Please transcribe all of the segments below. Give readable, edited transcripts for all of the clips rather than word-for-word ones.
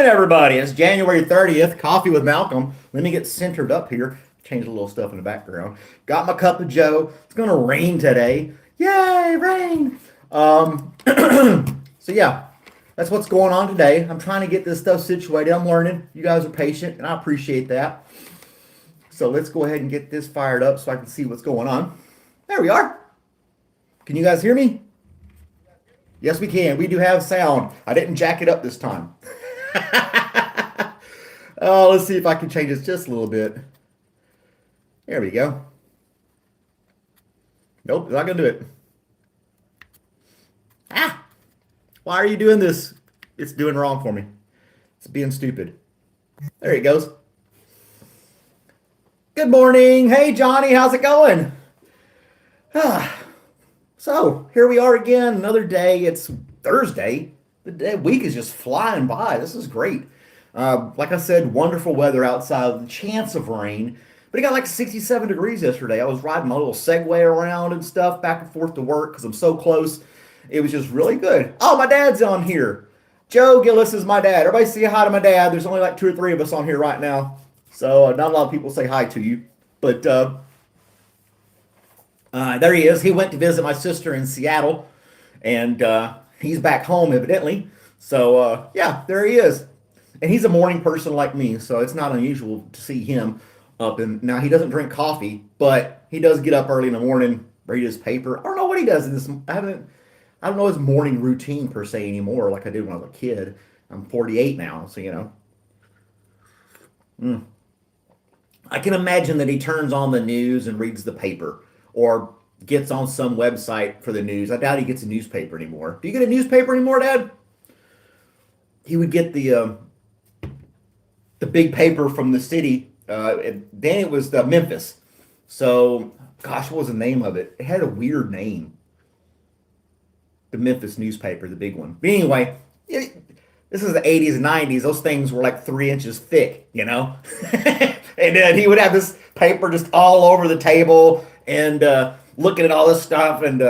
everybody. It's January 30th, Coffee with Malcolm. Let me get centered up here. Change a little stuff in the background. Got my cup of Joe. It's going to rain today. Yay, rain. So, yeah, that's what's going on today. I'm trying to get this stuff situated. I'm learning. You guys are patient, and I appreciate that. So, let's go ahead and get this fired up so I can see what's going on. There we are. Can you guys hear me? Yes, we can. We do have sound. I didn't jack it up this time. Oh, let's see if I can change this just a little bit. There we go. Nope, not gonna do it. Ah! Why are you doing this? It's doing wrong for me. It's being stupid. There it goes. Good morning. Hey, Johnny, how's it going? So, here we are again, another day. It's Thursday. The week is just flying by. This is great. Like I said, wonderful weather outside, the chance of rain. But it got like 67 degrees yesterday. I was riding my little Segway around and stuff back and forth to work because I'm so close. It was just really good. Oh, my dad's on here. Joe Gillis is my dad. Everybody say hi to my dad. There's only like 2 or 3 of us on here right now. So not a lot of people say hi to you. But there he is. He went to visit my sister in Seattle. And he's back home, evidently. So, yeah, there he is. And he's a morning person like me, so it's not unusual to see him up. And now he doesn't drink coffee, but he does get up early in the morning, read his paper. I don't know what he does in this. I don't know his morning routine per se anymore, like I did when I was a kid. I'm 48 now, so I can imagine that he turns on the news and reads the paper, or gets on some website for the news. I doubt he gets a newspaper anymore. Do you get a newspaper anymore, Dad? He would get the big paper from the city. Then it was the Memphis. So, gosh, what was the name of it? It had a weird name. The Memphis newspaper, the big one. But anyway, this is the 80s and 90s. Those things were like 3 inches thick, And then he would have this paper just all over the table and looking at all this stuff. And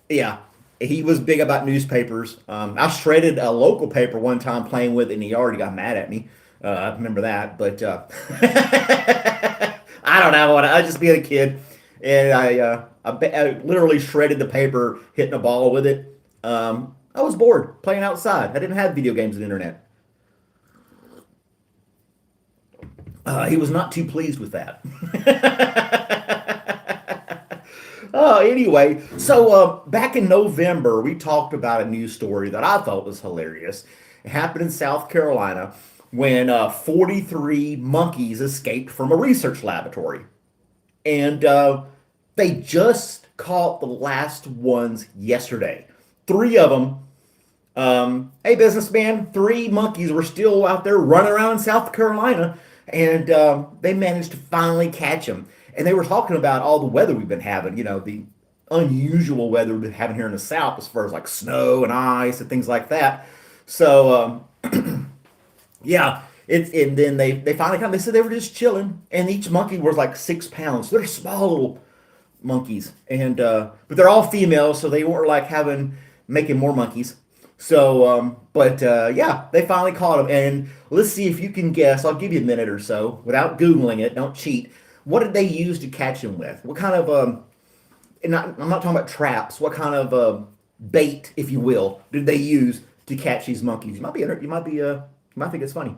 yeah, he was big about newspapers. I shredded a local paper one time playing with it in the yard. He got mad at me. I remember that, but I don't know. I was just being a kid, and I literally shredded the paper, hitting a ball with it. I was bored playing outside. I didn't have video games and internet. He was not too pleased with that. Oh, anyway, so back in November, we talked about a news story that I thought was hilarious. It happened in South Carolina when 43 monkeys escaped from a research laboratory. And they just caught the last ones yesterday. 3 of them. Hey, businessman, 3 monkeys were still out there running around in South Carolina, and they managed to finally catch them. And they were talking about all the weather we've been having, the unusual weather we've been having here in the South as far as like snow and ice and things like that. So, yeah, and then they finally come. They said they were just chilling, and each monkey was like 6 pounds. So they're small little monkeys, and but they're all females, so they weren't like making more monkeys. So, yeah, they finally caught them, and let's see if you can guess. I'll give you a minute or so without googling it. Don't cheat. What did they use to catch them with? What kind of and I'm not talking about traps. What kind of bait, if you will, did they use to catch these monkeys? You might think it's funny.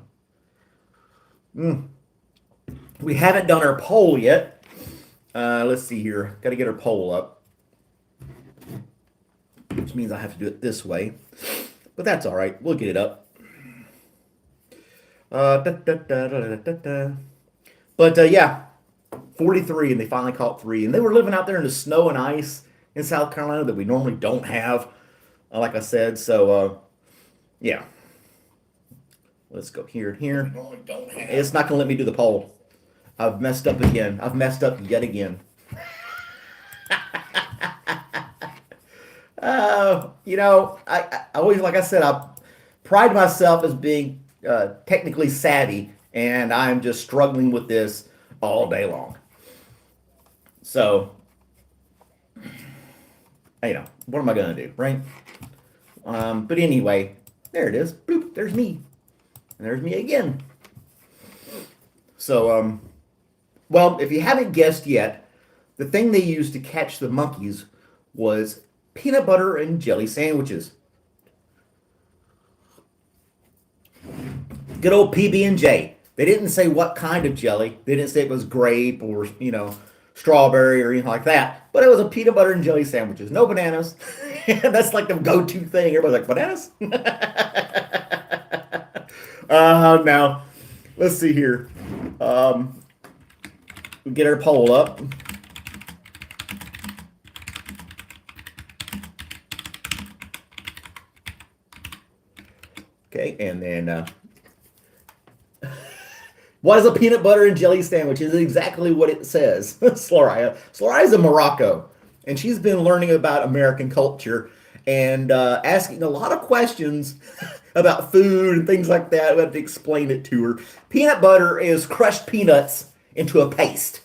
We haven't done our poll yet. Let's see here. Got to get our poll up, which means I have to do it this way. But that's all right. We'll get it up. But yeah, 43, and they finally caught 3. And they were living out there in the snow and ice in South Carolina that we normally don't have, like I said. So, yeah. Let's go here and here. It's not going to let me do the poll. I've messed up again. I've messed up yet again. I always, like I said, I pride myself as being technically savvy, and I'm just struggling with this all day long. So, what am I going to do, right? But anyway, there it is. Boop, there's me. And there's me again. So, well, if you haven't guessed yet, the thing they used to catch the monkeys was peanut butter and jelly sandwiches. Good old PB&J. They didn't say what kind of jelly. They didn't say it was grape or, strawberry or anything like that. But it was a peanut butter and jelly sandwiches. No bananas. That's like the go-to thing. Everybody's like, bananas? Now, let's see here. We get our poll up. Okay, and then what is a peanut butter and jelly sandwich? Is exactly what it says. Sloria. Sloria's in Morocco, and she's been learning about American culture and asking a lot of questions about food and things like that. We have to explain it to her. Peanut butter is crushed peanuts into a paste,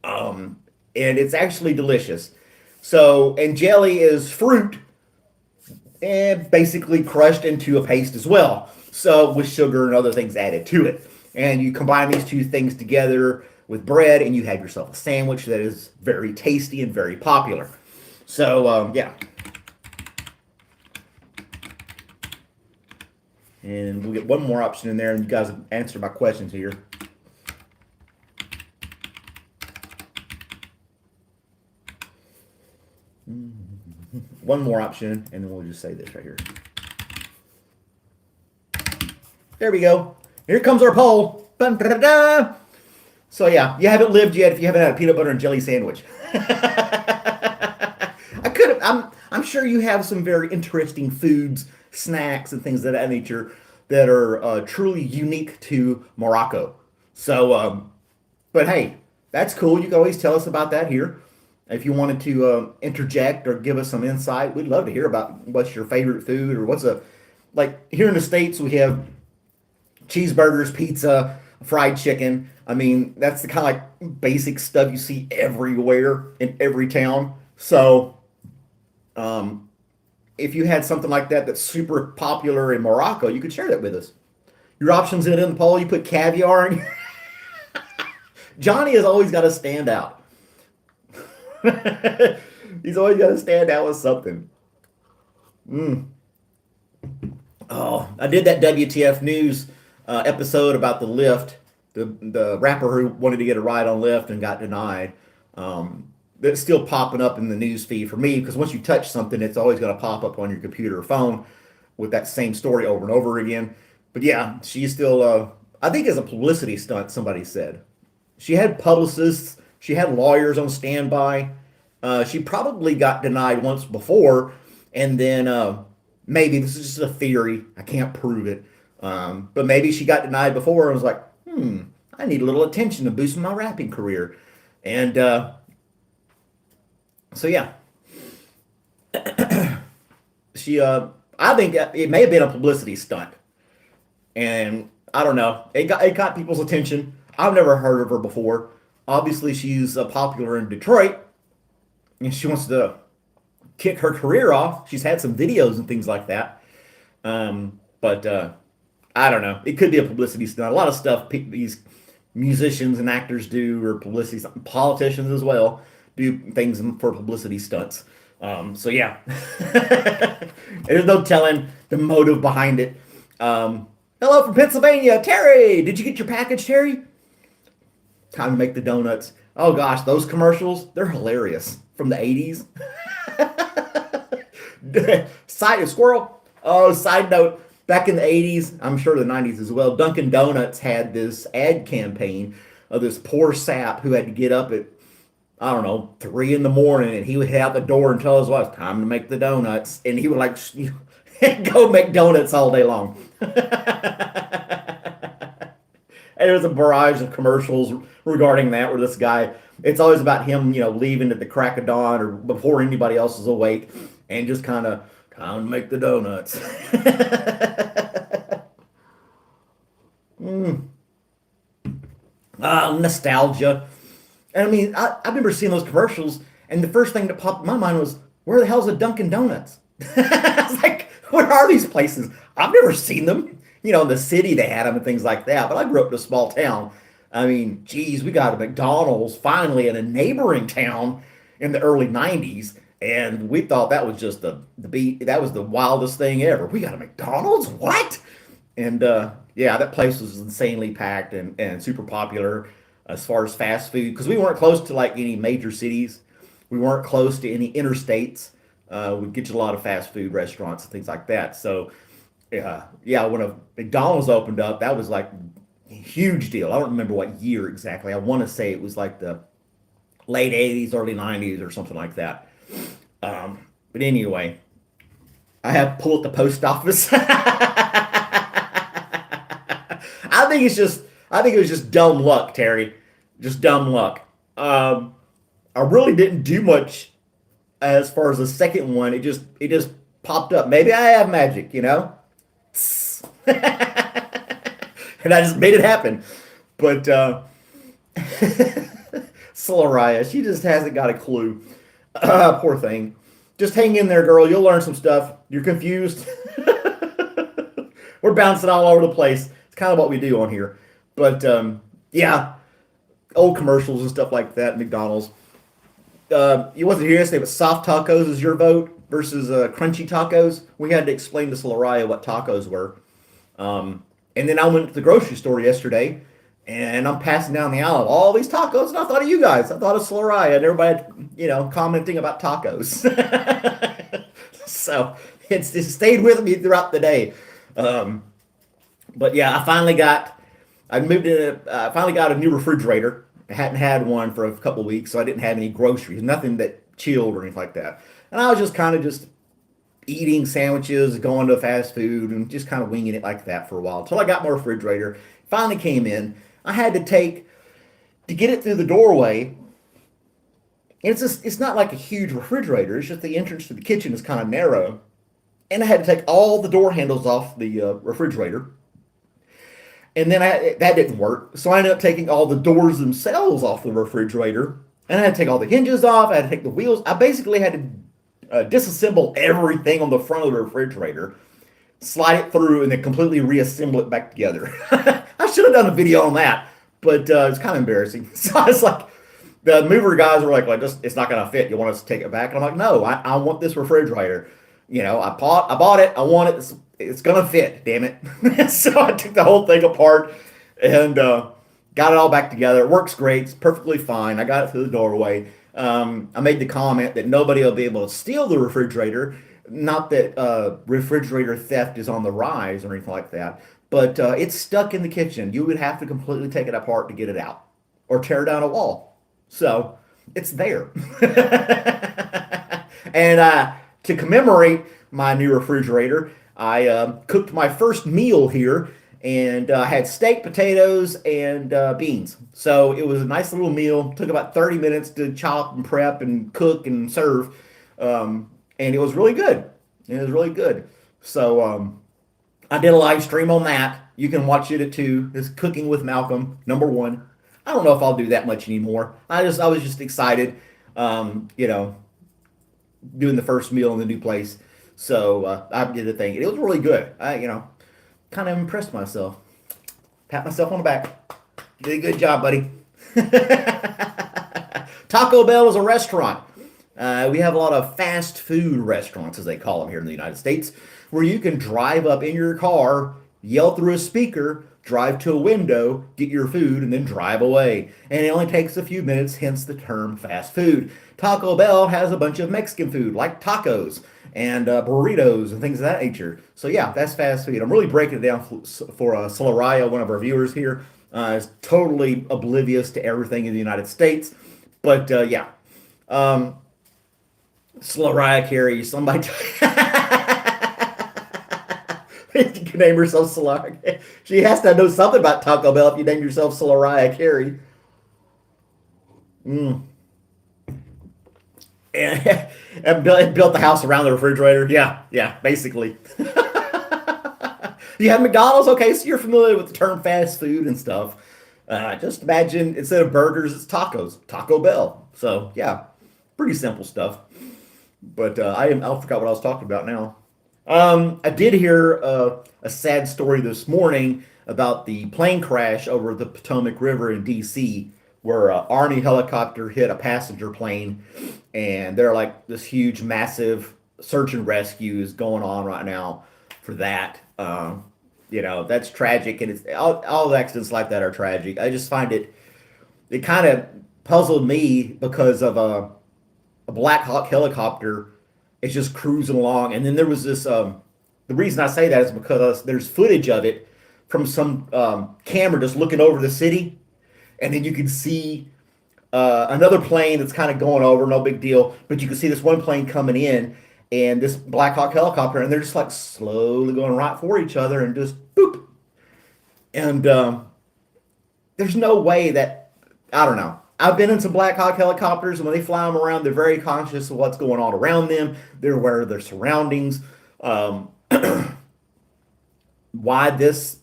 and it's actually delicious. So, and jelly is fruit and basically crushed into a paste as well. So with sugar and other things added to it. And you combine these two things together with bread and you have yourself a sandwich that is very tasty and very popular. So, yeah. And we'll get one more option in there and you guys have answered my questions here. One more option, and then we'll just say this right here. There we go. Here comes our poll. Dun-da-da-da. So yeah, you haven't lived yet if you haven't had a peanut butter and jelly sandwich. I could have. I'm sure you have some very interesting foods, snacks, and things of that nature that are truly unique to Morocco. So, but hey, that's cool. You can always tell us about that here. If you wanted to interject or give us some insight, we'd love to hear about what's your favorite food or like here in the States, we have cheeseburgers, pizza, fried chicken. I mean, that's the kind of like basic stuff you see everywhere in every town. So, if you had something like that that's super popular in Morocco, you could share that with us. Your options in the poll, you put caviar in. Johnny has always got to stand out. He's always got to stand out with something. Oh, I did that WTF News episode about the Lyft, the rapper who wanted to get a ride on Lyft and got denied. That's still popping up in the news feed for me because once you touch something, it's always going to pop up on your computer or phone with that same story over and over again. But yeah, she's still, I think, as a publicity stunt, somebody said. She had publicists. She had lawyers on standby. She probably got denied once before, and then maybe this is just a theory. I can't prove it, but maybe she got denied before and was like, I need a little attention to boost my rapping career, and so yeah, she. I think it may have been a publicity stunt, and I don't know. It got people's attention. I've never heard of her before. Obviously, she's popular in Detroit, and she wants to kick her career off. She's had some videos and things like that. But I don't know. It could be a publicity stunt. A lot of stuff these musicians and actors do, or publicity, politicians as well, do things for publicity stunts. So yeah, there's no telling the motive behind it. Hello from Pennsylvania, Terry. Did you get your package, Terry? Time to make the donuts. Oh gosh, those commercials, they're hilarious from the 80s. Squirrel. Oh, side note, back in the 80s, I'm sure the 90s as well, Dunkin' Donuts had this ad campaign of this poor sap who had to get up at, I don't know, 3 in the morning, and he would head out the door and tell his wife, time to make the donuts. And he would like go make donuts all day long. And there was a barrage of commercials regarding that where this guy, it's always about him, leaving at the crack of dawn or before anybody else is awake and just kind of time to make the donuts. Nostalgia. And I mean, I remember seeing those commercials and the first thing that popped in my mind was, where the hell's a Dunkin' Donuts? I was like, where are these places? I've never seen them. in the city they had them and things like that. But I grew up in a small town. I mean, geez, we got a McDonald's finally in a neighboring town in the early '90s, and we thought that was just the beat. That was the wildest thing ever. We got a McDonald's? What? And yeah, that place was insanely packed and super popular as far as fast food because we weren't close to like any major cities. We weren't close to any interstates. We'd get you a lot of fast food restaurants and things like that. So yeah, when a McDonald's opened up, that was like a huge deal. I don't remember what year exactly. I want to say it was like the late '80s, early '90s, or something like that. But anyway, I have pulled at the post office. I think it was just dumb luck, Terry. Just dumb luck. I really didn't do much as far as the second one. It just popped up. Maybe I have magic, and I just made it happen. But Solariah, she just hasn't got a clue. Poor thing. Just hang in there, girl. You'll learn some stuff. You're confused. We're bouncing all over the place. It's kind of what we do on here. But yeah, old commercials and stuff like that. McDonald's. You wasn't here yesterday, but soft tacos is your vote versus crunchy tacos. We had to explain to Solariah what tacos were. And then I went to the grocery store yesterday, and I'm passing down the aisle of all these tacos, and I thought of you guys. I thought of Solariah, and everybody, commenting about tacos. So it stayed with me throughout the day. But yeah, I finally got a new refrigerator. I hadn't had one for a couple of weeks, so I didn't have any groceries, nothing that chilled or anything like that. And I was just kind of just eating sandwiches, going to fast food, and just kind of winging it like that for a while until I got my refrigerator. Finally came in. I had to get it through the doorway. It's not like a huge refrigerator. It's just the entrance to the kitchen is kind of narrow, and I had to take all the door handles off the refrigerator. And then that didn't work. So I ended up taking all the doors themselves off the refrigerator. And I had to take all the hinges off. I had to take the wheels. I basically had to disassemble everything on the front of the refrigerator, slide it through, and then completely reassemble it back together. I should have done a video on that, but it's kind of embarrassing. So I was like, the mover guys were like just, it's not going to fit. You want us to take it back? And I'm like, no, I want this refrigerator. I bought it. I want it. It's gonna fit, damn it. So I took the whole thing apart and got it all back together. It works great. It's perfectly fine. I got it through the doorway. I made the comment that nobody will be able to steal the refrigerator. Not that refrigerator theft is on the rise or anything like that, but it's stuck in the kitchen. You would have to completely take it apart to get it out or tear down a wall. So it's there. And to commemorate my new refrigerator, I cooked my first meal here and had steak, potatoes, and beans. So it was a nice little meal. Took about 30 minutes to chop and prep and cook and serve. And it was really good. It was really good. So I did a live stream on that. You can watch it too. It's Cooking with Malcolm, #1. I don't know if I'll do that much anymore. I was just excited, doing the first meal in the new place. So I did the thing. It was really good. I, kind of impressed myself. Pat myself on the back. Did a good job, buddy. Taco Bell is a restaurant. We have a lot of fast food restaurants, as they call them here in the United States, where you can drive up in your car, yell through a speaker, drive to a window, get your food, and then drive away. And it only takes a few minutes, hence the term fast food. Taco Bell has a bunch of Mexican food, like tacos and burritos and things of that nature. So yeah, that's fast food. I'm really breaking it down for Solariah, one of our viewers here. Is totally oblivious to everything in the United States. But yeah. Solariah Carey, somebody... You can name yourself Solariah. She has to know something about Taco Bell if you name yourself Solariah Carey. And built the house around the refrigerator. Yeah, basically. You have McDonald's? Okay, so you're familiar with the term fast food and stuff. Just imagine instead of burgers, it's tacos. Taco Bell. So, yeah, pretty simple stuff. But I forgot what I was talking about now. I did hear a sad story this morning about the plane crash over the Potomac River in D.C., where an Army helicopter hit a passenger plane, and they're like this huge, massive search and rescue is going on right now for that. That's tragic, and it's all accidents like that are tragic. I just find it kind of puzzled me because of a Black Hawk helicopter is just cruising along. And then there was this. The reason I say that is because there's footage of it from some camera just looking over the city, and then you can see another plane that's kind of going over, no big deal. But you can see this one plane coming in, and this Black Hawk helicopter, and they're just like slowly going right for each other, and just boop. And there's no way that I don't know. I've been in some Black Hawk helicopters, and when they fly them around, they're very conscious of what's going on around them. They're aware of their surroundings. Um, why this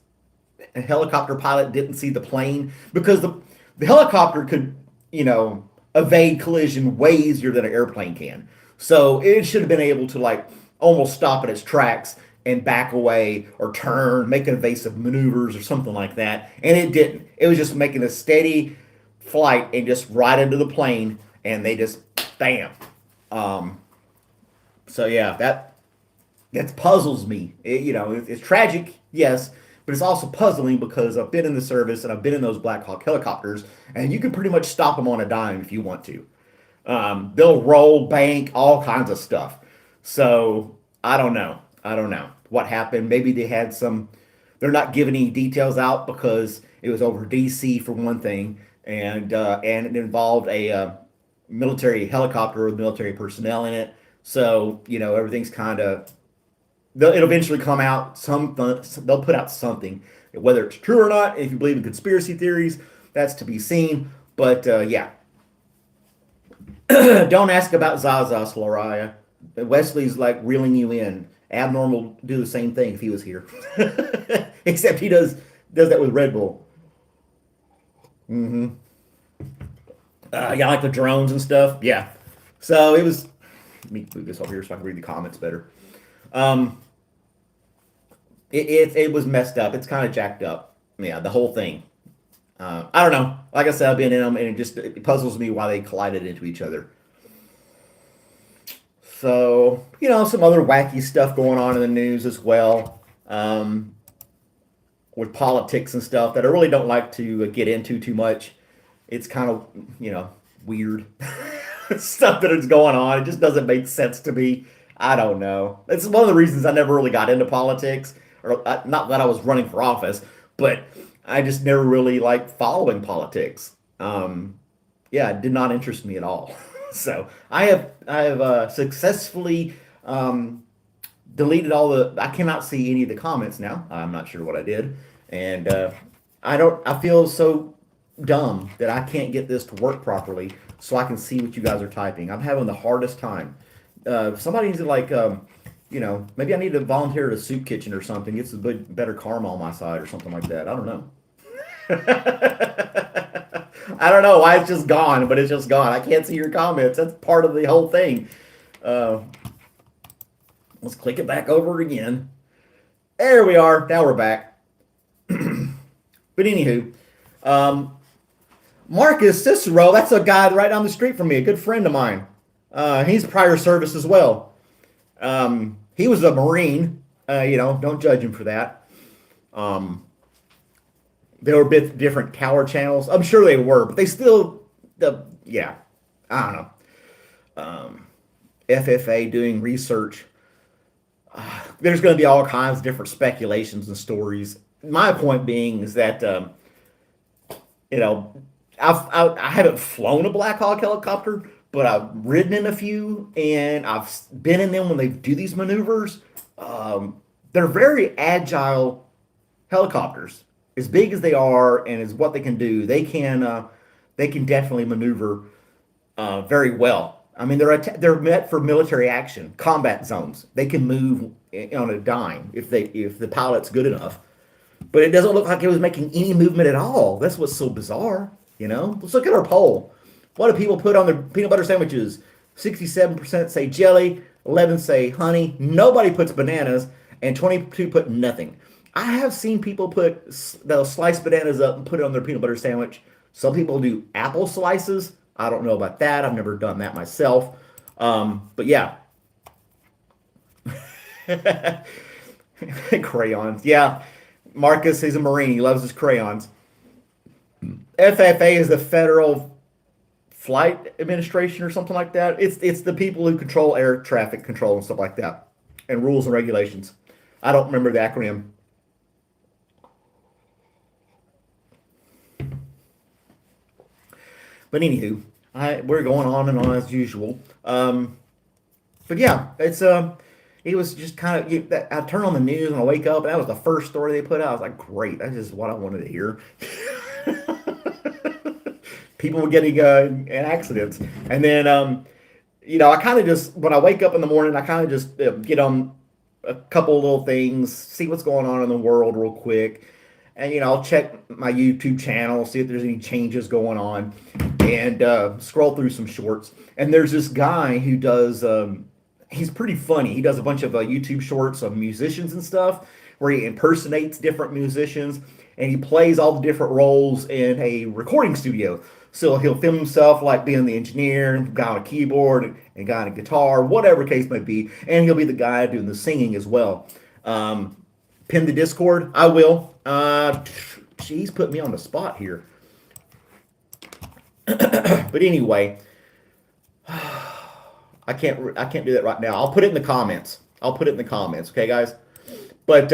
helicopter pilot didn't see the plane? Because the helicopter could, evade collision way easier than an airplane can. So it should have been able to like almost stop at its tracks and back away or turn, make evasive maneuvers or something like that. And it didn't. It was just making a steady flight and just right into the plane, and they just bam. Um, so yeah, that puzzles me. It's tragic, yes, but it's also puzzling because I've been in the service and I've been in those Black Hawk helicopters, and you can pretty much stop them on a dime if you want to. They'll roll, bank, all kinds of stuff. So I don't know. I don't know what happened. Maybe they had some. They're not giving any details out because it was over D.C. for one thing, and it involved a military helicopter with military personnel in it. So everything's kind of. It'll eventually come out. They'll put out something, whether it's true or not. If you believe in conspiracy theories, that's to be seen. But yeah, don't ask about Zaza, Sloriah. Wesley's like reeling you in. Abnormal will do the same thing if he was here, except he does that with Red Bull. Mm-hmm. Yeah, like the drones and stuff. Yeah. So it was. Let me move this over here so I can read the comments better. Um, it was messed up. It's kind of jacked up. Yeah, the whole thing. I don't know. Like I said, I've been in them, and it puzzles me why they collided into each other. So some other wacky stuff going on in the news as well, with politics and stuff that I really don't like to get into too much. It's kind of weird stuff that is going on. It just doesn't make sense to me. I don't know. It's one of the reasons I never really got into politics, or not that I was running for office, but I just never really liked following politics. Yeah, it did not interest me at all. So I have successfully deleted all the. I cannot see any of the comments now. I'm not sure what I did, and I feel so dumb that I can't get this to work properly so I can see what you guys are typing. I'm having the hardest time. Somebody needs to maybe I need to volunteer at a soup kitchen or something. Get some better karma on my side or something like that. I don't know. I don't know why it's just gone, but it's just gone. I can't see your comments. That's part of the whole thing. Let's click it back over again. There we are. Now we're back. But anywho, Marcus Cicero, that's a guy right down the street from me, a good friend of mine. He's prior service as well. He was a Marine. Don't judge him for that. They were a bit different tower channels. I'm sure they were, but they still, I don't know. FFA doing research. There's going to be all kinds of different speculations and stories. My point being is that, I haven't flown a Black Hawk helicopter, but I've ridden in a few, and I've been in them when they do these maneuvers. They're very agile helicopters. As big as they are, and as what they can do, they can definitely maneuver very well. I mean, they're meant for military action, combat zones. They can move on a dime if the pilot's good enough. But it doesn't look like it was making any movement at all. That's what's so bizarre. Let's look at our poll. What do people put on their peanut butter sandwiches? 67% say jelly. 11 say honey. Nobody puts bananas, and 22 put nothing. I have seen people they'll slice bananas up and put it on their peanut butter sandwich. Some people do apple slices. I don't know about that. I've never done that myself. But yeah, crayons. Yeah, Marcus, he's a Marine. He loves his crayons. FFA is the Federal Flight Administration or something like that. It's the people who control air traffic control and stuff like that, and rules and regulations. I don't remember the acronym. But anywho, we're going on and on as usual. But yeah, it was just kind of I turn on the news and I wake up and that was the first story they put out. I was like, great, that's just what I wanted to hear. People were getting in accidents, and then I kind of just when I wake up in the morning, I kind of just get on a couple little things, see what's going on in the world real quick. And I'll check my YouTube channel, see if there's any changes going on, and scroll through some shorts. And there's this guy who does. He's pretty funny. He does a bunch of YouTube shorts of musicians and stuff, where he impersonates different musicians, and he plays all the different roles in a recording studio. So he'll film himself like being the engineer, guy on a keyboard, and guy on a guitar, whatever case may be, and he'll be the guy doing the singing as well. Pin the Discord. I will. She's put me on the spot here. But anyway, I can't do that right now. I'll put it in the comments. Okay, guys. But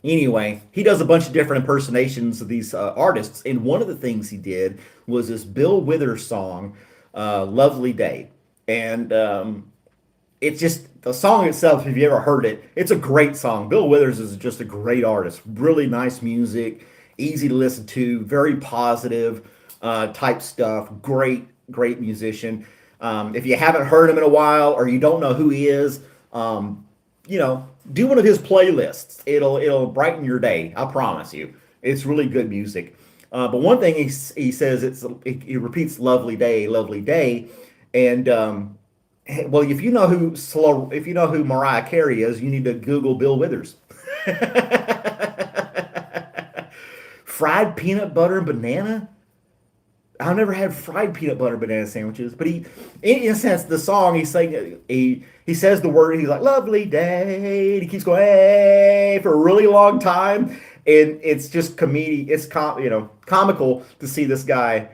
anyway, he does a bunch of different impersonations of these artists, and one of the things he did was this Bill Withers song, "Lovely Day," and it's just the song itself. If you ever heard it, it's a great song. Bill Withers is just a great artist. Really nice music, easy to listen to, very positive type stuff. Great musician. If you haven't heard him in a while or you don't know who he is, do one of his playlists. It'll brighten your day. I promise you. It's really good music. But one thing he says he repeats "lovely day," and well, if you know who Mariah Carey is, you need to Google Bill Withers. Fried peanut butter and banana. I've never had fried peanut butter banana sandwiches, but in a sense, the song he's saying, he says the word, he's like, "lovely day," and he keeps going, "hey," for a really long time, and it's just comical to see this guy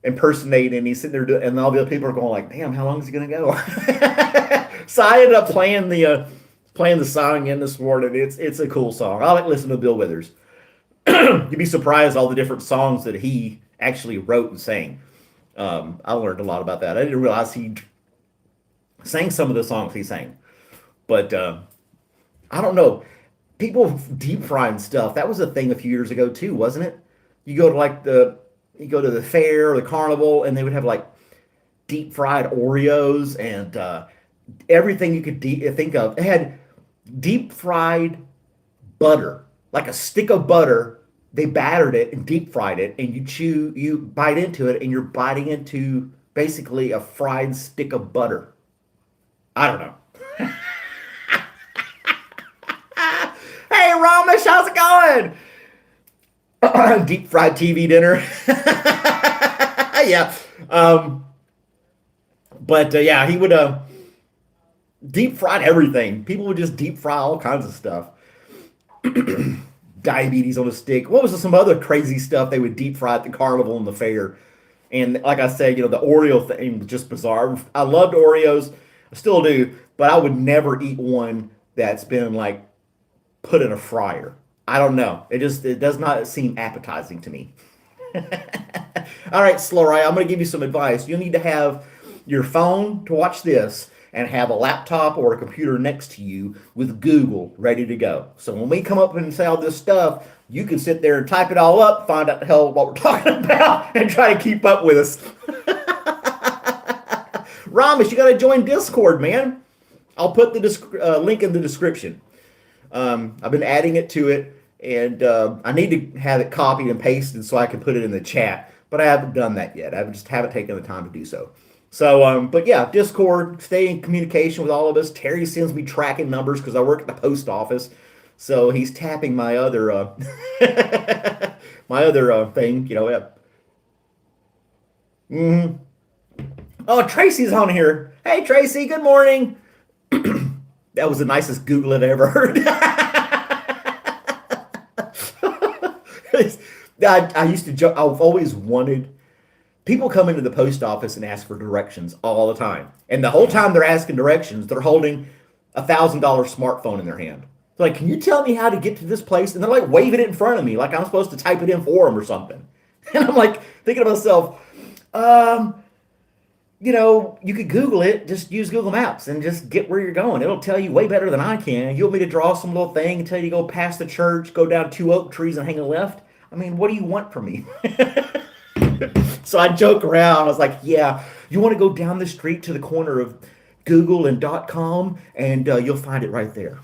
impersonate, and he's sitting there, and all the other people are going like, "damn, how long is he gonna go?" So I ended up playing the song in this morning. It's a cool song. I like listening to Bill Withers. You'd be surprised all the different songs that he actually wrote and sang. I learned a lot about that. I didn't realize he sang some of the songs he sang. But I don't know. People deep frying stuff. That was a thing a few years ago too, wasn't it? You go to the fair or the carnival, and they would have like deep fried Oreos and everything you could think of. It had deep fried butter, like a stick of butter. They battered it and deep fried it, and you bite into it, and you're biting into basically a fried stick of butter. I don't know. Hey, Ramesh, how's it going? Deep fried TV dinner. Yeah. Yeah, he would deep fried everything. People would just deep fry all kinds of stuff. Diabetes on a stick. What was some other crazy stuff they would deep fry at the carnival and the fair? And like I said, the Oreo thing was just bizarre. I loved Oreos. I still do, but I would never eat one that's been like put in a fryer. I don't know. It does not seem appetizing to me. All right, Slorai, I'm going to give you some advice. You need to have your phone to watch this and have a laptop or a computer next to you with Google ready to go. So when we come up and say all this stuff, you can sit there and type it all up, find out the hell what we're talking about, and try to keep up with us. Ramesh, you got to join Discord, man. I'll put the link in the description. I've been adding it to it, and I need to have it copied and pasted so I can put it in the chat, but I haven't done that yet. I just haven't taken the time to do so. So, but yeah, Discord, stay in communication with all of us. Terry sends me tracking numbers because I work at the post office, so he's tapping my other my other thing. Yeah. Mhm. Oh, Tracy's on here. Hey, Tracy. Good morning. That was the nicest Google I've ever heard. I used to joke. I've always wanted people come into the post office and ask for directions all the time, and the whole time they're asking directions, they're holding $1,000 smartphone in their hand. They're like, "Can you tell me how to get to this place?" And they're like waving it in front of me, like I'm supposed to type it in for them or something. And I'm like thinking to myself, um, you could Google it, just use Google Maps and just get where you're going. It'll tell you way better than I can. You want me to draw some little thing and tell you to go past the church, go down two oak trees and hang a left? I mean, what do you want from me? So I joke around. I was like, yeah, you want to go down the street to the corner of Google and .com and you'll find it right there.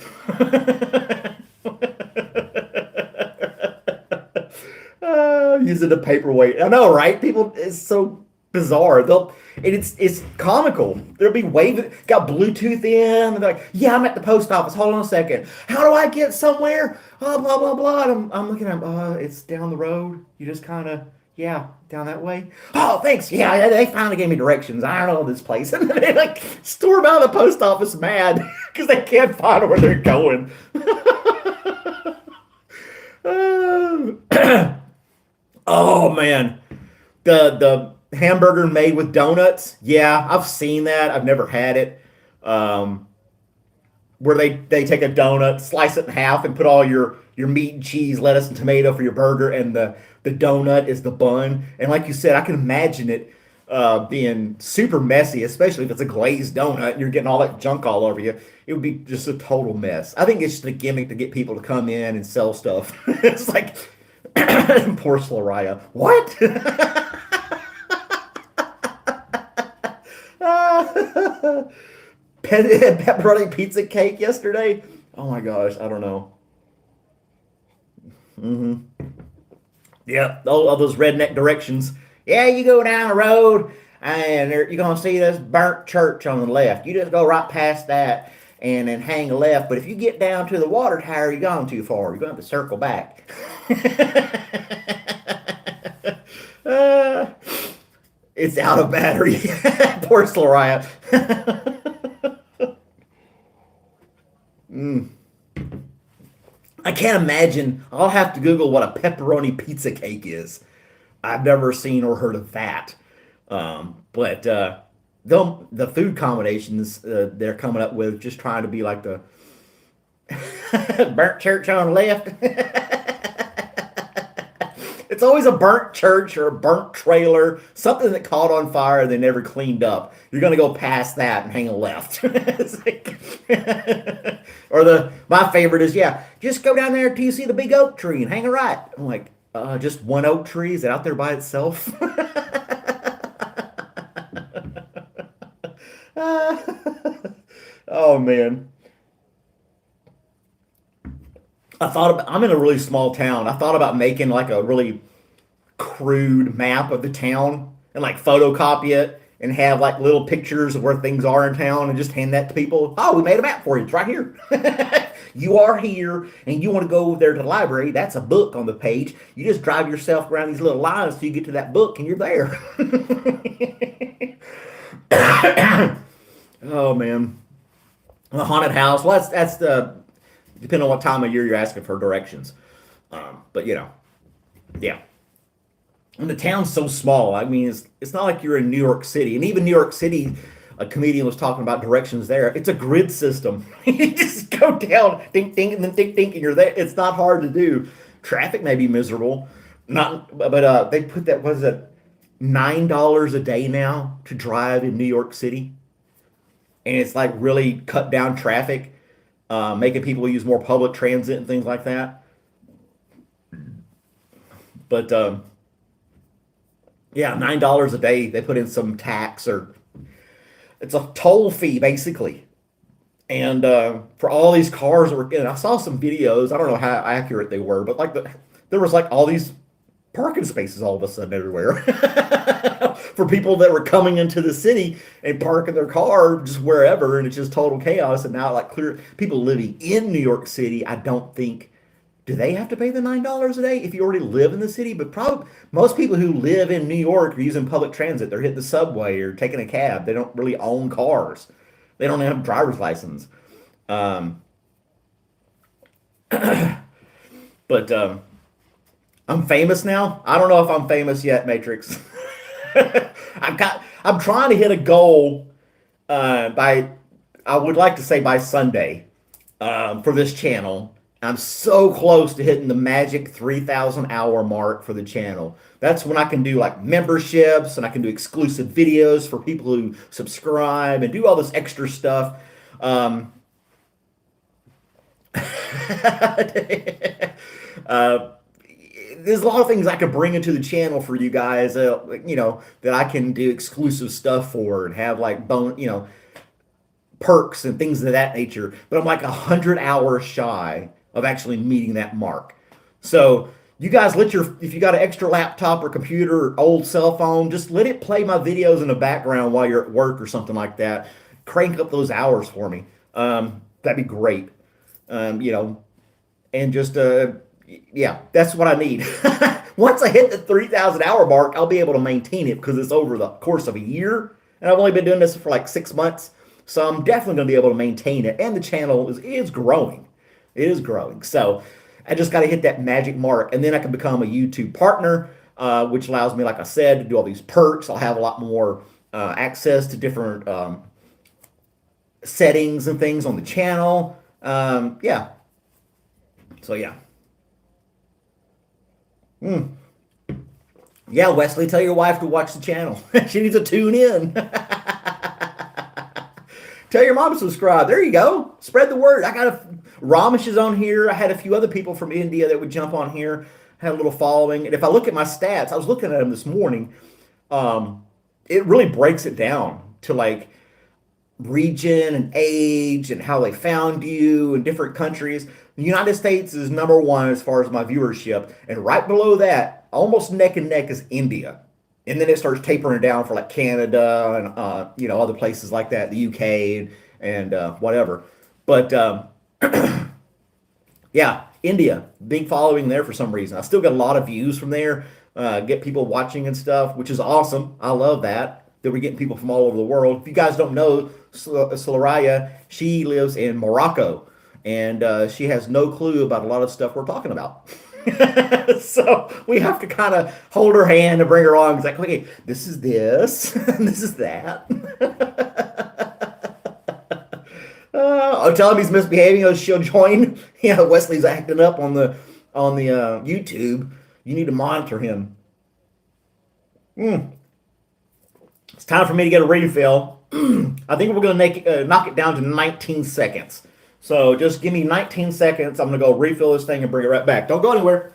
Using a paperweight. I know, right? People, it's so bizarre. And it's comical. They'll be waving, got Bluetooth in, and they're like, "Yeah, I'm at the post office. Hold on a second. How do I get somewhere? Oh, blah blah blah." And I'm looking at, it's down the road. You just kind of, yeah, down that way. Oh, thanks. Yeah, they finally gave me directions. I don't know this place, and they like storm out of the post office mad because they can't find where they're going. Oh man, the hamburger made with donuts. Yeah, I've seen that. I've never had it. Um, where they take a donut, slice it in half, and put all your meat and cheese, lettuce and tomato for your burger, and the donut is the bun. And like you said, I can imagine it being super messy, especially if it's a glazed donut and you're getting all that junk all over you. It would be just a total mess. I think it's just a gimmick to get people to come in and sell stuff. It's like poor Slariah. What? Pepperoni pizza cake yesterday. Oh my gosh, I don't know. Hmm. Yeah, all those redneck directions. Yeah, you go down the road and you're gonna see this burnt church on the left. You just go right past that and then hang a left. But if you get down to the water tower, you're gone too far. You're going to have to circle back. uh, it's out of battery. Poor Slariah. Mm. I can't imagine. I'll have to Google what a pepperoni pizza cake is. I've never seen or heard of that. But the food combinations they're coming up with, just trying to be like the burnt church on the left. It's always a burnt church or a burnt trailer, something that caught on fire and they never cleaned up. You're gonna go past that and hang a left. Or my favorite is, yeah, just go down there till you see the big oak tree and hang a right. I'm like, just one oak tree? Is it out there by itself? Oh man. I'm in a really small town. I thought about making like a really crude map of the town and like photocopy it and have like little pictures of where things are in town and just hand that to people. Oh, we made a map for you. It's right here. You are here and you want to go over there to the library. That's a book on the page. You just drive yourself around these little lines till you get to that book and you're there. Oh man. The haunted house. Well, that's the depending on what time of year you're asking for directions. But yeah. And the town's so small. I mean, it's not like you're in New York City, and even New York City, a comedian was talking about directions there. It's a grid system. You just go down, think, think, and then think, think, and you're there. It's not hard to do. Traffic may be miserable, not, but they put that was it $9 a day now to drive in New York City, and it's like really cut down traffic, making people use more public transit and things like that. But yeah, $9 a day. They put in some tax or it's a toll fee basically. And for all these cars that were, and I saw some videos. I don't know how accurate they were, but like there was like all these parking spaces all of a sudden everywhere for people that were coming into the city and parking their car just wherever, and it's just total chaos. And now, like, clear people living in New York City, I don't think do they have to pay the $9 a day if you already live in the city? But probably most people who live in New York are using public transit. They're hitting the subway or taking a cab. They don't really own cars. They don't have a driver's license. Um, but I'm famous now. I don't know if I'm famous yet, Matrix. I'm trying to hit a goal by I would like to say by Sunday for this channel. I'm so close to hitting the magic 3,000 hour mark for the channel. That's when I can do like memberships and I can do exclusive videos for people who subscribe and do all this extra stuff. Um, uh, there's a lot of things I could bring into the channel for you guys, that I can do exclusive stuff for and have like perks and things of that nature. But I'm like 100 hours shy of actually meeting that mark. So you guys if you got an extra laptop or computer or old cell phone, just let it play my videos in the background while you're at work or something like that. Crank up those hours for me. That'd be great. You know, and just yeah, that's what I need. Once I hit the 3,000 hour mark, I'll be able to maintain it because it's over the course of a year, and I've only been doing this for like 6 months, so I'm definitely going to be able to maintain it. And the channel is growing. It is growing. So I just got to hit that magic mark, and then I can become a YouTube partner, which allows me, like I said, to do all these perks. I'll have a lot more access to different settings and things on the channel. Yeah. So yeah. Mm. Yeah, Wesley, tell your wife to watch the channel. She needs to tune in. Tell your mom to subscribe. There you go. Spread the word. I got Ramesh is on here. I had a few other people from India that would jump on here, had a little following. And if I look at my stats, I was looking at them this morning. It really breaks it down to like region and age and how they found you in different countries. The United States is number one as far as my viewership, and right below that, almost neck and neck, is India. And then it starts tapering down for like Canada and other places like that, the UK and whatever. But yeah, India, big following there for some reason. I still get a lot of views from there, get people watching and stuff, which is awesome. I love that we're getting people from all over the world. If you guys don't know, Solaraya, she lives in Morocco, and she has no clue about a lot of stuff we're talking about. So we have to kind of hold her hand and bring her on. It's like, okay, this is this, and this is that. I'll tell him he's misbehaving. Oh, she'll join. Wesley's acting up on the YouTube. You need to monitor him. It's time for me to get a refill. I think we're going to knock it down to 19 seconds. So just give me 19 seconds. I'm going to go refill this thing and bring it right back. Don't go anywhere.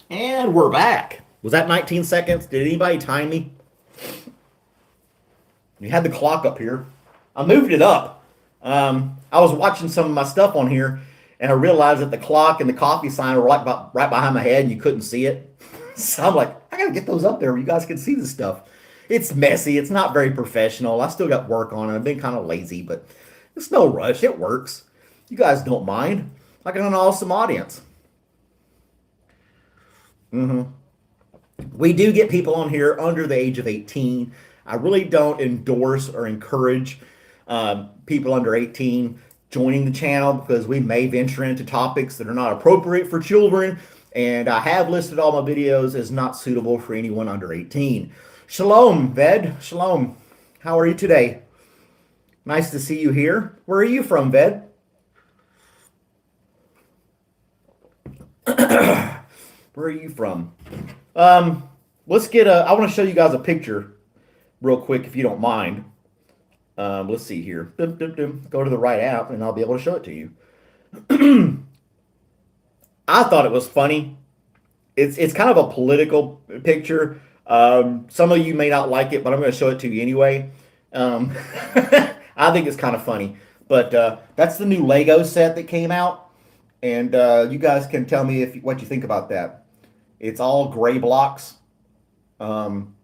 And we're back. Was that 19 seconds? Did anybody time me? You had the clock up here. I moved it up. I was watching some of my stuff on here, and I realized that the clock and the coffee sign were right behind my head, and you couldn't see it. So I'm like, I gotta get those up there where you guys can see the stuff. It's messy. It's not very professional. I still got work on it. I've been kind of lazy, but it's no rush. It works. You guys don't mind. I got an awesome audience. We do get people on here under the age of 18. I really don't endorse or encourage people under 18 joining the channel because we may venture into topics that are not appropriate for children, and I have listed all my videos as not suitable for anyone under 18. Shalom, Ved. Shalom. How are you today? Nice to see you here. Where are you from, Ved? Where are you from? Let's get I want to show you guys a picture real quick if you don't mind. Let's see here. Go to the right app, and I'll be able to show it to you. I thought it was funny. It's kind of a political picture. Some of you may not like it, but I'm going to show it to you anyway. Um, I think it's kind of funny. But that's the new Lego set that came out, and you guys can tell me if what you think about that. It's all gray blocks. Um,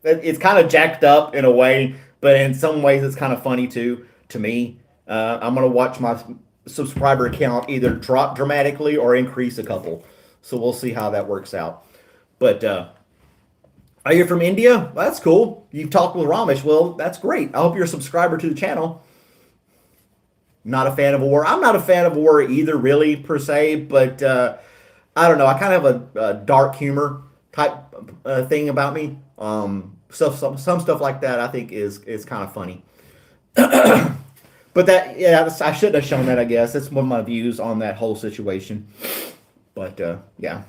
it's kind of jacked up in a way, but in some ways it's kind of funny too to me. I'm gonna watch my subscriber count either drop dramatically or increase a couple. So we'll see how that works out. But are you from India? Well, that's cool. You've talked with Ramesh. Well, that's great. I hope you're a subscriber to the channel. Not a fan of war. I'm not a fan of war either, really, per se. But I don't know. I kind of have a dark humor type thing about me. Some stuff like that I think is kind of funny. But that, yeah, I shouldn't have shown that. I guess that's one of my views on that whole situation. But yeah,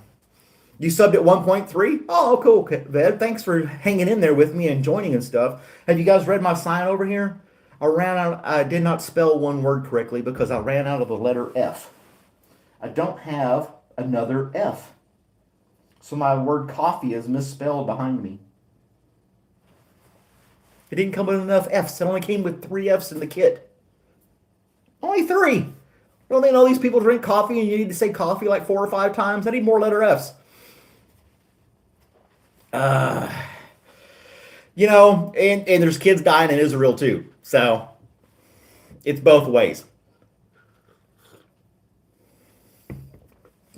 you subbed at 1.3. Oh, cool, Ved. Thanks for hanging in there with me and joining and stuff. Have you guys read my sign over here? I ran out. I did not spell one word correctly because I ran out of the letter F. I don't have another F, so my word coffee is misspelled behind me. It didn't come with enough F's. It only came with 3 F's in the kit. Only 3. Don't they know these people drink coffee and you need to say coffee like 4 or 5 times? I need more letter F's. Uh, and there's kids dying in Israel too. So it's both ways.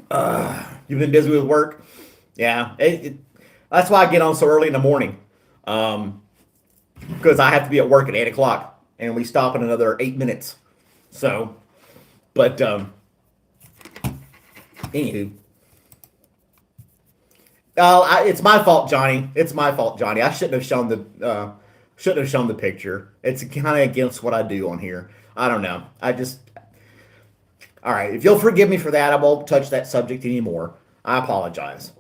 You've been busy with work? Yeah. That's why I get on so early in the morning. Because I have to be at work at 8 o'clock and we stop in another 8 minutes. So, but, anywho. It's my fault, Johnny. It's my fault, Johnny. I shouldn't have shown the picture. It's kind of against what I do on here. I don't know. All right. If you'll forgive me for that, I won't touch that subject anymore. I apologize.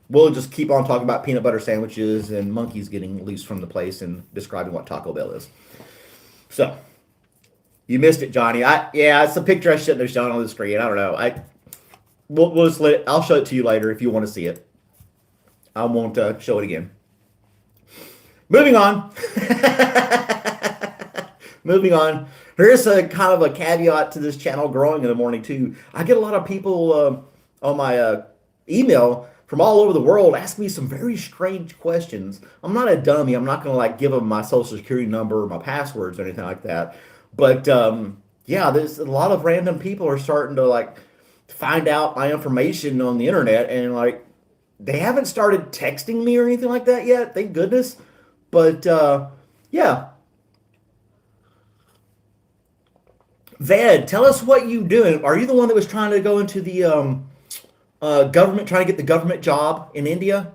We'll just keep on talking about peanut butter sandwiches and monkeys getting loose from the place and describing what Taco Bell is. So, you missed it, Johnny. It's a picture I shouldn't have shown on the screen. I don't know. We'll just I'll show it to you later if you want to see it. I won't show it again. Moving on. Moving on. Here's a kind of a caveat to this channel growing in the morning too. I get a lot of people on my email from all over the world ask me some very strange questions. I'm not a dummy. I'm not going to give them my social security number or my passwords or anything like that. But yeah, there's a lot of random people are starting to find out my information on the internet, and they haven't started texting me or anything like that yet. Thank goodness. But yeah. Ved, tell us what you doing. Are you the one that was trying to go into the government, trying to get the government job in India?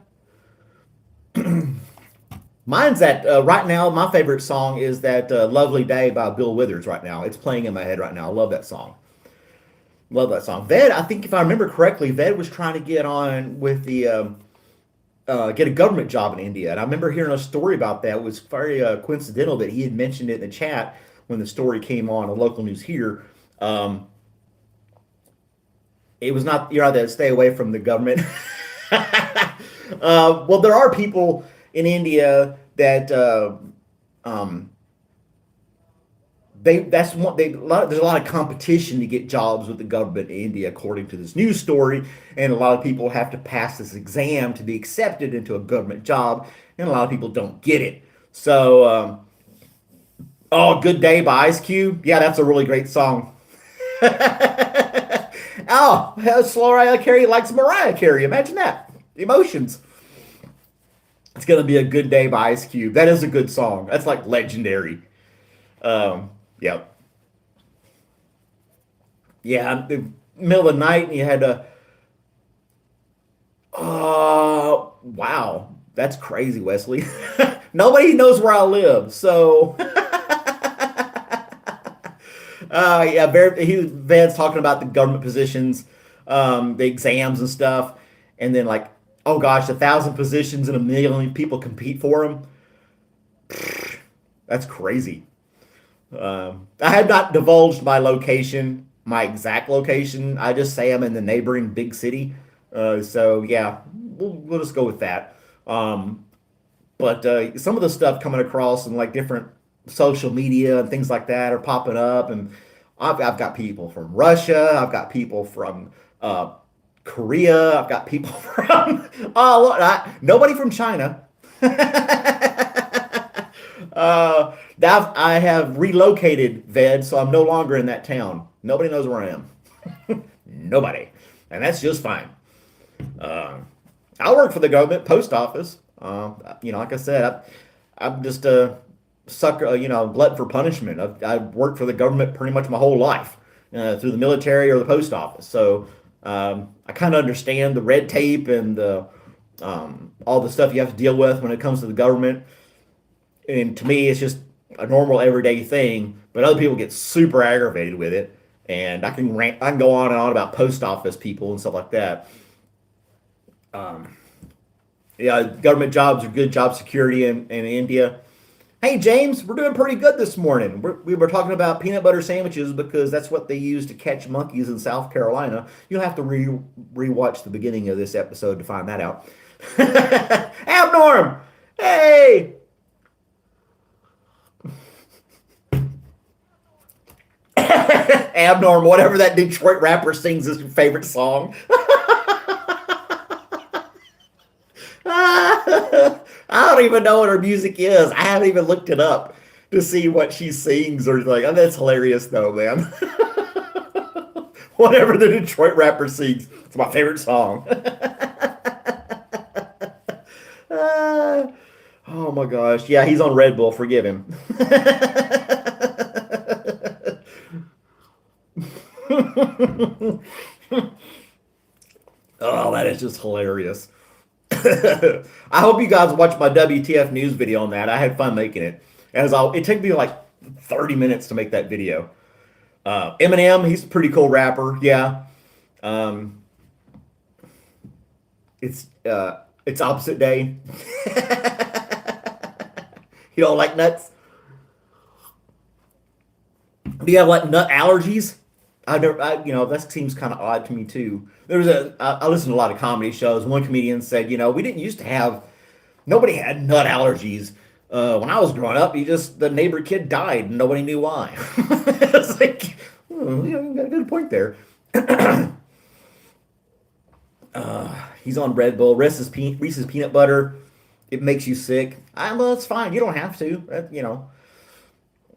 Mine's that right now. My favorite song is that "Lovely Day" by Bill Withers. Right now, it's playing in my head right now. I love that song. Love that song. Ved, I think if I remember correctly, Ved was trying to get on with the get a government job in India, and I remember hearing a story about that. It was very coincidental that he had mentioned it in the chat when the story came on local news here. It was not, you're out there to stay away from the government. Well, there are people in India that there's a lot of competition to get jobs with the government in India, according to this news story, and a lot of people have to pass this exam to be accepted into a government job, and a lot of people don't get it. So, oh, "Good Day" by Ice Cube. Yeah, that's a really great song. Oh, Mariah Carey likes Mariah Carey. Imagine that. Emotions. It's going to be "A Good Day" by Ice Cube. That is a good song. That's legendary. Yep. Yeah, in the middle of the night, and you had to. Wow. That's crazy, Wesley. Nobody knows where I live, so. Yeah, Van's talking about the government positions, the exams and stuff, and then Oh gosh, 1,000 positions and 1 million people compete for them. That's crazy. I have not divulged my location, my exact location. I just say I'm in the neighboring big city. So yeah, we'll just go with that. Um, but some of the stuff coming across and like different social media and things like that are popping up, and I've got people from Russia, I've got people from uh, Korea, I've got people from nobody from China. Now I have relocated, Ved, so I'm no longer in that town. Nobody knows where I am. Nobody, and that's just fine. Uh, I work for the government post office. Like I said, I'm just a sucker, glutton for punishment. I've worked for the government pretty much my whole life, through the military or the post office. So I kind of understand the red tape and all the stuff you have to deal with when it comes to the government. And to me, it's just a normal everyday thing. But other people get super aggravated with it, and I can go on and on about post office people and stuff like that. Um, yeah, government jobs are good job security in India. Hey, James, we're doing pretty good this morning. We were talking about peanut butter sandwiches because that's what they use to catch monkeys in South Carolina. You'll have to rewatch the beginning of this episode to find that out. Abnorm! Hey! Abnorm, whatever that Detroit rapper sings his favorite song. I don't even know what her music is. I haven't even looked it up to see what she sings or like. Oh, that's hilarious though, man. Whatever the Detroit rapper sings, it's my favorite song. Oh my gosh. Yeah, he's on Red Bull. Forgive him. Oh, that is just hilarious. I hope you guys watched my WTF news video on that. I had fun making it. It took me like 30 minutes to make that video. Eminem, he's a pretty cool rapper. Yeah. Um, it's opposite day. You don't like nuts? Do you have like nut allergies? That seems kind of odd to me too. I listen to a lot of comedy shows. One comedian said, we didn't used to have, nobody had nut allergies. When I was growing up, the neighbor kid died and nobody knew why. It's like, you got a good point there. He's on Red Bull. Reese's peanut butter. It makes you sick. Well, it's fine. You don't have to.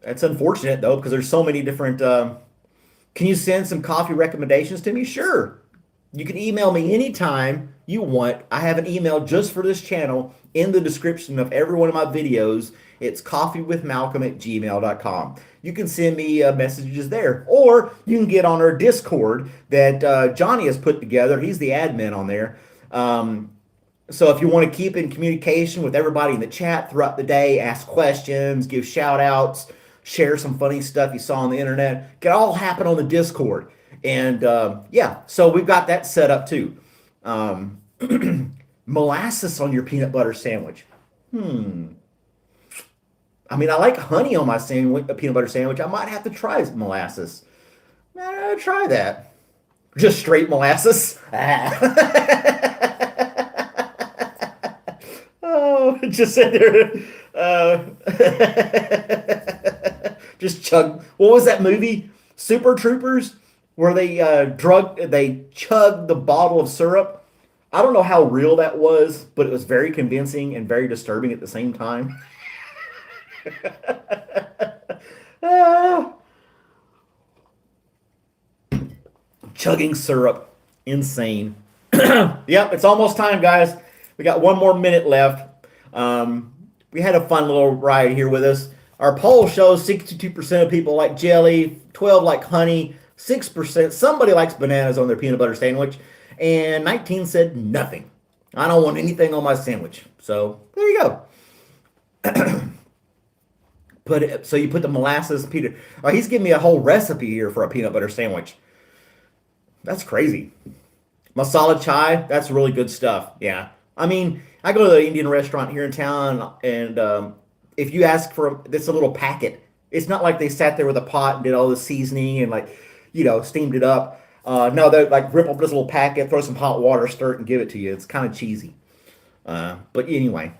That's unfortunate though, because there's so many different. Can you send some coffee recommendations to me? Sure. You can email me anytime you want. I have an email just for this channel in the description of every one of my videos. It's coffeewithmalcolm@gmail.com. You can send me messages there, or you can get on our Discord that Johnny has put together. He's the admin on there. So if you want to keep in communication with everybody in the chat throughout the day, ask questions, give shout outs, share some funny stuff you saw on the internet, it can all happen on the Discord. And yeah, so we've got that set up too. Um, Molasses on your peanut butter sandwich. I mean, I like honey on my sandwich, a peanut butter sandwich. I might have to try molasses. Try that. Just straight molasses. Oh, just sit there. Just chug. What was that movie? Super Troopers, where they chugged the bottle of syrup. I don't know how real that was, but it was very convincing and very disturbing at the same time. Ah, chugging syrup, insane. Yep, it's almost time, guys. We got 1 more minute left. We had a fun little ride here with us. Our poll shows 62% of people like jelly, 12 like honey, 6% somebody likes bananas on their peanut butter sandwich, and 19 said nothing. I don't want anything on my sandwich. So there you go. So you put the molasses peanut. Oh, he's giving me a whole recipe here for a peanut butter sandwich. That's crazy. Masala chai, that's really good stuff. Yeah. I mean, I go to the Indian restaurant here in town, and if you ask for this a little packet, it's not like they sat there with a pot and did all the seasoning and like, steamed it up. No, they like rip up this little packet, throw some hot water, stir it, and give it to you. It's kind of cheesy. But anyway,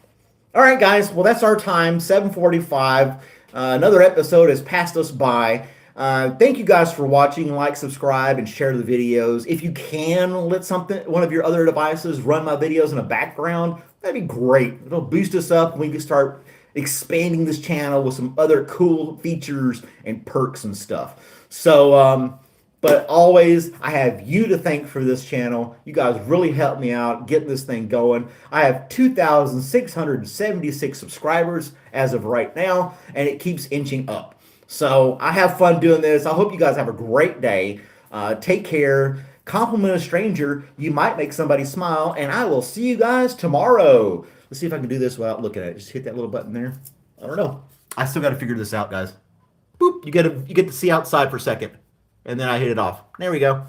all right, guys. Well, that's our time. 7:45. Another episode has passed us by. Thank you guys for watching. Like, subscribe, and share the videos. If you can let one of your other devices run my videos in the background, that'd be great. It'll boost us up, and we can start expanding this channel with some other cool features and perks and stuff. So, but always, I have you to thank for this channel. You guys really helped me out getting this thing going. I have 2,676 subscribers as of right now, and it keeps inching up. So I have fun doing this. I hope you guys have a great day. Take care. Compliment a stranger. You might make somebody smile, and I will see you guys tomorrow. Let's see if I can do this without looking at it. Just hit that little button there. I don't know. I still got to figure this out, guys. Boop. You get to see outside for a second. And then I hit it off. There we go.